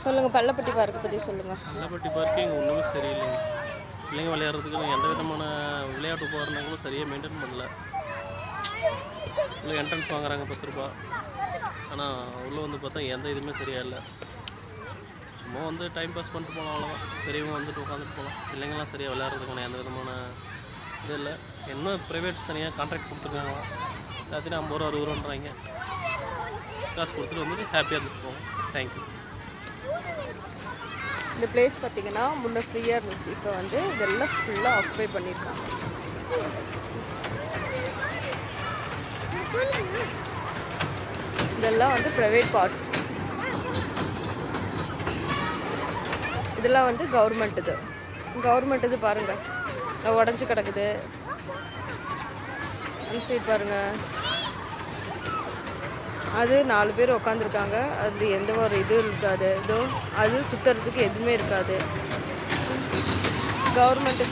சொல்லுங்கள், பள்ளப்பட்டி பார்க்கை பற்றி சொல்லுங்கள். பள்ளப்பட்டி பார்க்கு இங்கே ஒன்றுமே சரியில்லைங்க. பிள்ளைங்க விளையாடுறதுக்கு எந்த விதமான விளையாட்டு உபகரணங்களும் சரியாக மெயின்டைன் பண்ணல. உள்ளே என்ட்ரன்ஸ் வாங்குறாங்க 10 ரூபா. ஆனால் உள்ளே வந்து பார்த்தா எந்த இதுவுமே சரியாக இல்லை. சும்மா வந்து டைம் பாஸ் பண்ணிட்டு போகலாம், அவ்வளோதான். பெரியவங்க வந்துட்டு உட்காந்துட்டு போகலாம். பிள்ளைங்கள்லாம் சரியாக விளையாடுறதுக்கான எந்த விதமான இது இல்லை. என்ன ப்ரைவேட் தனியாக கான்ட்ராக்ட் கொடுத்துருக்காங்க, எல்லாத்தையும் 50 ரூபா 60 ரூபான்றாங்க. காசு கொடுத்துட்டு வந்துட்டு ஹாப்பியாக இருந்துட்டு போவோம். தேங்க்யூ. இந்த பிளேஸ் பார்த்தீங்கன்னா முன்னே ஃப்ரீயாக இருந்துச்சு, இப்போ வந்து இதெல்லாம் ஃபுல்லாக ஆக்குபை பண்ணியிருக்காங்க. இதெல்லாம் வந்து ப்ரைவேட் பார்ட்ஸ், இதெல்லாம் வந்து கவர்மெண்ட் இது பாருங்கள், உடஞ்சி கிடக்குது. அந்த சைட் பாருங்கள், அது 4 பேர் உட்காந்துருக்காங்க. அது எந்த ஒரு இதுவும் இருக்காது. இதோ அது சுற்றுறதுக்கு எதுவுமே இருக்காது. கவர்மெண்ட்டு